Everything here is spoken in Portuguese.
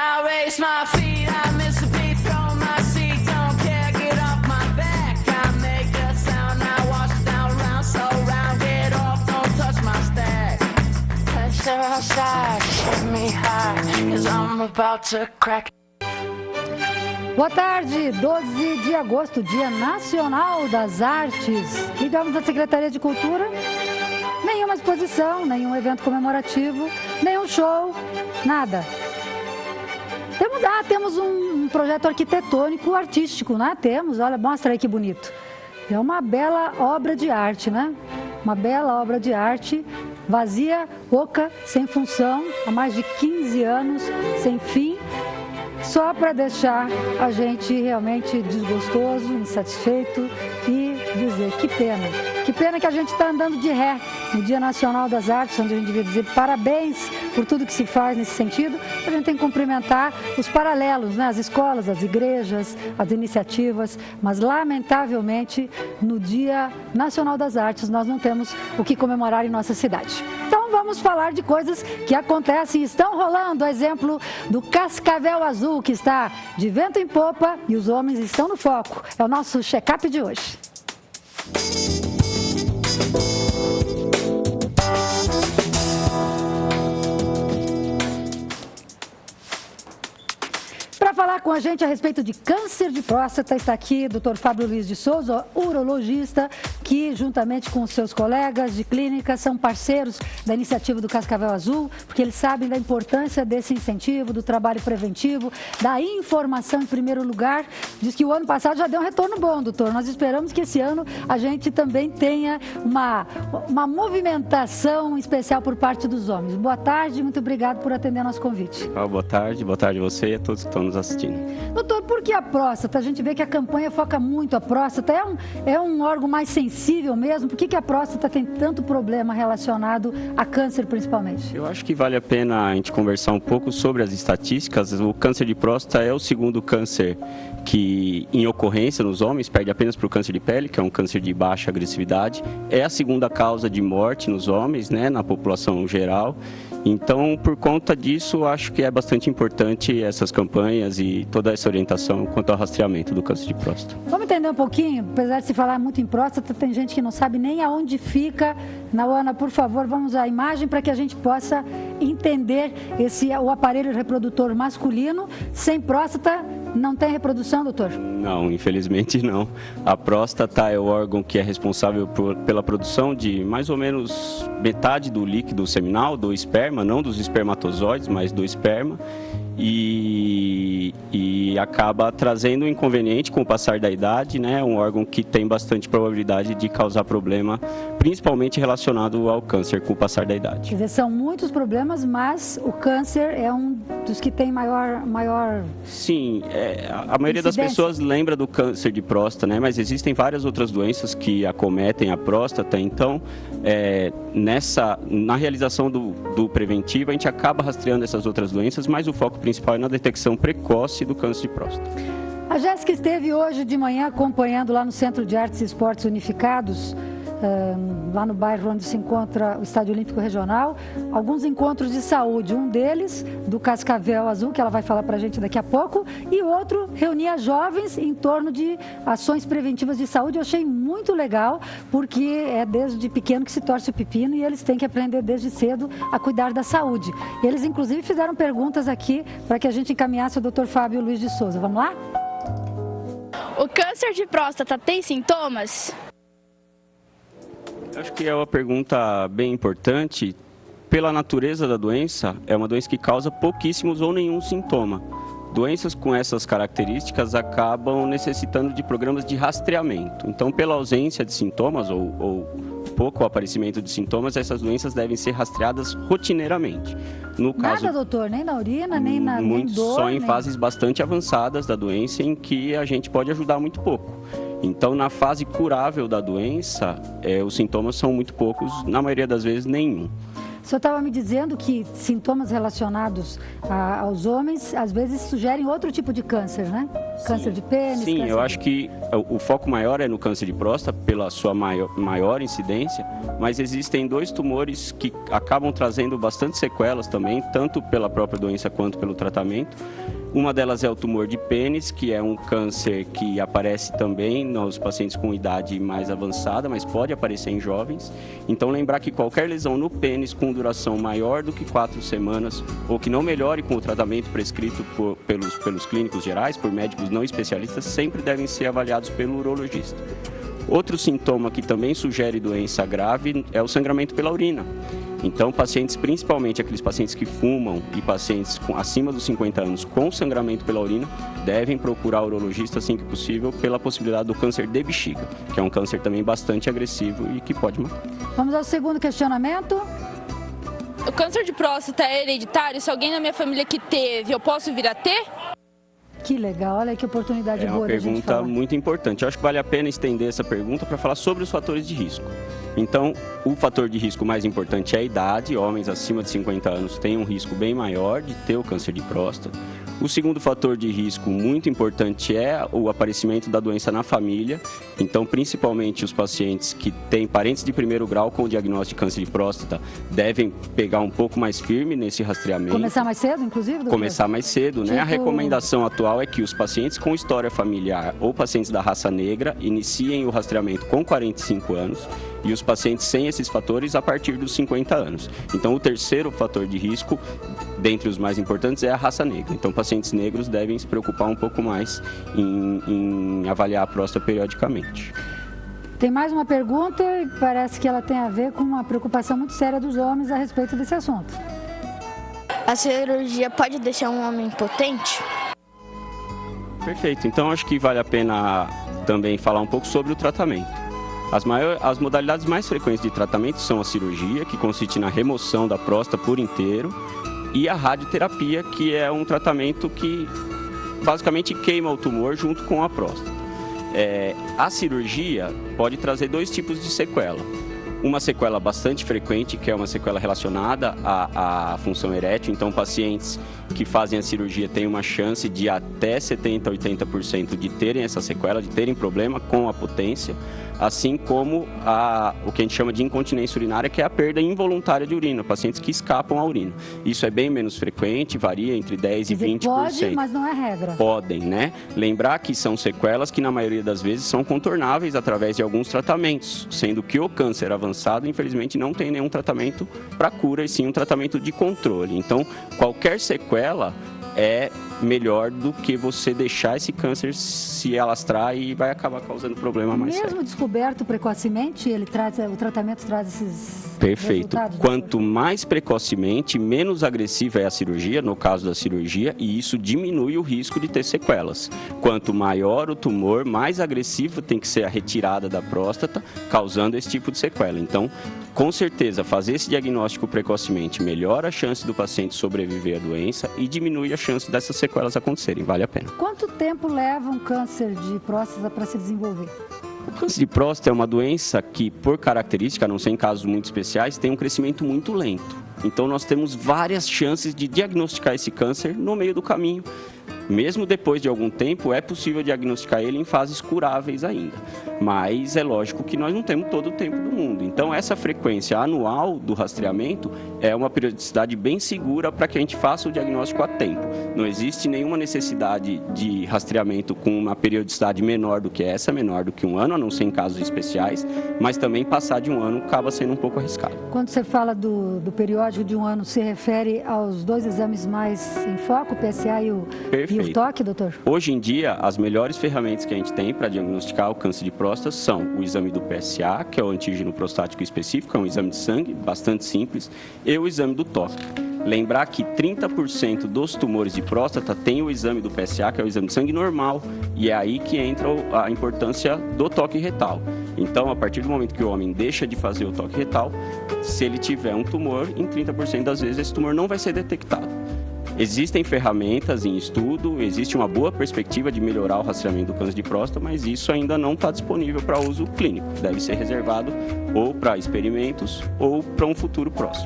I raise my feet, I miss a beat from my seat. Don't care, get off my back. I make a sound, I wash it down, round, so round. Get off, don't touch my stack. Pressure outside, hit me high, 'cause I'm about to crack. Boa tarde, 12 de agosto, Dia Nacional das Artes. Ligamos à Secretaria de Cultura, nenhuma exposição, nenhum evento comemorativo, nenhum show, nada. Temos um projeto arquitetônico artístico, né? Temos, olha, mostra aí que bonito. É uma bela obra de arte, né? Uma bela obra de arte, vazia, oca, sem função, há mais de 15 anos, sem fim. Só para deixar a gente realmente desgostoso, insatisfeito e dizer que pena que a gente está andando de ré no Dia Nacional das Artes, onde a gente devia dizer parabéns por tudo que se faz nesse sentido. A gente tem que cumprimentar os paralelos, né? As escolas, as igrejas, as iniciativas, mas lamentavelmente no Dia Nacional das Artes nós não temos o que comemorar em nossa cidade. Então vamos falar de coisas que acontecem e estão rolando. A exemplo do Cascavel Azul, que está de vento em popa e os homens estão no foco. É o nosso check-up de hoje. Para falar com a gente a respeito de câncer de próstata, está aqui o Dr. Fábio Luiz de Souza, urologista, que juntamente com os seus colegas de clínica são parceiros da iniciativa do Cascavel Azul, porque eles sabem da importância desse incentivo, do trabalho preventivo, da informação em primeiro lugar. Diz que o ano passado já deu um retorno bom, doutor. Nós esperamos que esse ano a gente também tenha uma movimentação especial por parte dos homens. Boa tarde, muito obrigado por atender nosso convite. Boa tarde a você e a todos que estão nos assistindo. Doutor, por que a próstata? A gente vê que a campanha foca muito a próstata. É um órgão mais sensível mesmo? Por que a próstata tem tanto problema relacionado a câncer, principalmente? Eu acho que vale a pena a gente conversar um pouco sobre as estatísticas. O câncer de próstata é o segundo câncer que, em ocorrência nos homens, perde apenas para o câncer de pele, que é um câncer de baixa agressividade. É a segunda causa de morte nos homens, né, na população geral. Então, por conta disso, acho que é bastante importante essas campanhas e toda essa orientação quanto ao rastreamento do câncer de próstata. Vamos entender um pouquinho? Apesar de se falar muito em próstata, tem gente que não sabe nem aonde fica. Ana, por favor, vamos à imagem para que a gente possa entender o aparelho reprodutor masculino. Sem próstata, não tem reprodução, doutor? Não, infelizmente não. A próstata é o órgão que é responsável pela produção de mais ou menos metade do líquido seminal, do esperma, não dos espermatozoides, mas do esperma. E acaba trazendo um inconveniente com o passar da idade, né? Um órgão que tem bastante probabilidade de causar problema, principalmente relacionado ao câncer com o passar da idade. Quer dizer, são muitos problemas, mas o câncer é um dos que tem maior... Sim, a maioria das pessoas lembra do câncer de próstata, né? Mas existem várias outras doenças que acometem a próstata, então na realização do preventivo a gente acaba rastreando essas outras doenças, mas o foco principal é na detecção precoce do câncer de próstata. A Jéssica esteve hoje de manhã acompanhando lá no Centro de Artes e Esportes Unificados, lá no bairro onde se encontra o Estádio Olímpico Regional, alguns encontros de saúde, um deles do Cascavel Azul, que ela vai falar para a gente daqui a pouco, e outro reunia jovens em torno de ações preventivas de saúde. Eu achei muito legal, porque é desde pequeno que se torce o pepino e eles têm que aprender desde cedo a cuidar da saúde. Eles inclusive fizeram perguntas aqui para que a gente encaminhasse o Dr. Fábio Luiz de Souza. Vamos lá? O câncer de próstata tem sintomas? Acho que é uma pergunta bem importante. Pela natureza da doença, é uma doença que causa pouquíssimos ou nenhum sintoma. Doenças com essas características acabam necessitando de programas de rastreamento. Então, pela ausência de sintomas ou pouco aparecimento de sintomas, essas doenças devem ser rastreadas rotineiramente. No caso, nada, doutor? Nem na urina, nem na dor? Só em fases bastante avançadas da doença, em que a gente pode ajudar muito pouco. Então, na fase curável da doença, os sintomas são muito poucos, na maioria das vezes nenhum. O senhor estava me dizendo que sintomas relacionados aos homens, às vezes, sugerem outro tipo de câncer, né? Câncer de pênis. Sim, eu acho que o foco maior é no câncer de próstata, pela sua maior incidência, mas existem 2 tumores que acabam trazendo bastante sequelas também, tanto pela própria doença quanto pelo tratamento. Uma delas é o tumor de pênis, que é um câncer que aparece também nos pacientes com idade mais avançada, mas pode aparecer em jovens. Então, lembrar que qualquer lesão no pênis com duração maior do que 4 semanas, ou que não melhore com o tratamento prescrito pelos clínicos gerais, por médicos não especialistas, sempre devem ser avaliados pelo urologista. Outro sintoma que também sugere doença grave é o sangramento pela urina. Então, pacientes, principalmente aqueles pacientes que fumam e pacientes acima dos 50 anos com sangramento pela urina, devem procurar o urologista assim que possível pela possibilidade do câncer de bexiga, que é um câncer também bastante agressivo e que pode matar. Vamos ao segundo questionamento. O câncer de próstata é hereditário? Se alguém na minha família que teve, eu posso vir a ter? Que legal, olha que oportunidade boa da gente falar. É uma pergunta muito importante. Eu acho que vale a pena estender essa pergunta para falar sobre os fatores de risco. Então, o fator de risco mais importante é a idade. Homens acima de 50 anos têm um risco bem maior de ter o câncer de próstata. O segundo fator de risco muito importante é o aparecimento da doença na família. Então, principalmente os pacientes que têm parentes de primeiro grau com o diagnóstico de câncer de próstata devem pegar um pouco mais firme nesse rastreamento. Começar mais cedo, inclusive, doutor? Começar mais cedo, né? A recomendação atual é que os pacientes com história familiar ou pacientes da raça negra iniciem o rastreamento com 45 anos e os pacientes sem esses fatores a partir dos 50 anos. Então, o terceiro fator de risco, dentre os mais importantes, é a raça negra. Então, pacientes negros devem se preocupar um pouco mais em avaliar a próstata periodicamente. Tem mais uma pergunta e parece que ela tem a ver com uma preocupação muito séria dos homens a respeito desse assunto. A cirurgia pode deixar um homem impotente? Perfeito. Então, acho que vale a pena também falar um pouco sobre o tratamento. As modalidades mais frequentes de tratamento são a cirurgia, que consiste na remoção da próstata por inteiro, e a radioterapia, que é um tratamento que basicamente queima o tumor junto com a próstata. A cirurgia pode trazer 2 tipos de sequela. Uma sequela bastante frequente, que é uma sequela relacionada à função erétil. Então, pacientes que fazem a cirurgia têm uma chance de até 70% a 80% de terem essa sequela, de terem problema com a potência, assim como o que a gente chama de incontinência urinária, que é a perda involuntária de urina, pacientes que escapam a urina. Isso é bem menos frequente, varia entre 10% e 20%. Pode, mas não é regra. Podem, né? Lembrar que são sequelas que, na maioria das vezes, são contornáveis através de alguns tratamentos, sendo que o câncer avançado, infelizmente, não tem nenhum tratamento para cura, e sim um tratamento de controle. Então, qualquer sequela é melhor do que você deixar esse câncer se alastrar e vai acabar causando problema mais sério. Mesmo descoberto precocemente, o tratamento traz esses Perfeito. resultados? Quanto mais precocemente, menos agressiva é a cirurgia, no caso da cirurgia, e isso diminui o risco de ter sequelas. Quanto maior o tumor, mais agressiva tem que ser a retirada da próstata, causando esse tipo de sequela. Então, com certeza, fazer esse diagnóstico precocemente melhora a chance do paciente sobreviver à doença e diminui a chance dessas sequelas acontecerem. Vale a pena. Quanto tempo leva um câncer de próstata para se desenvolver? O câncer de próstata é uma doença que, por característica, a não ser em casos muito especiais, tem um crescimento muito lento. Então, nós temos várias chances de diagnosticar esse câncer no meio do caminho. Mesmo depois de algum tempo, é possível diagnosticar ele em fases curáveis ainda. Mas é lógico que nós não temos todo o tempo do mundo. Então, essa frequência anual do rastreamento é uma periodicidade bem segura para que a gente faça o diagnóstico a tempo. Não existe nenhuma necessidade de rastreamento com uma periodicidade menor do que essa, menor do que 1 ano, a não ser em casos especiais, mas também passar de 1 ano acaba sendo um pouco arriscado. Quando você fala do periódico de 1 ano, se refere aos 2 exames mais em foco, o PSA e o toque, doutor? Hoje em dia, as melhores ferramentas que a gente tem para diagnosticar o câncer de próstata são o exame do PSA, que é o antígeno prostático específico, é um exame de sangue, bastante simples, e o exame do toque. Lembrar que 30% dos tumores de próstata tem o exame do PSA, que é o exame de sangue normal, e é aí que entra a importância do toque retal. Então, a partir do momento que o homem deixa de fazer o toque retal, se ele tiver um tumor, em 30% das vezes esse tumor não vai ser detectado. Existem ferramentas em estudo, existe uma boa perspectiva de melhorar o rastreamento do câncer de próstata, mas isso ainda não está disponível para uso clínico. Deve ser reservado ou para experimentos ou para um futuro próximo.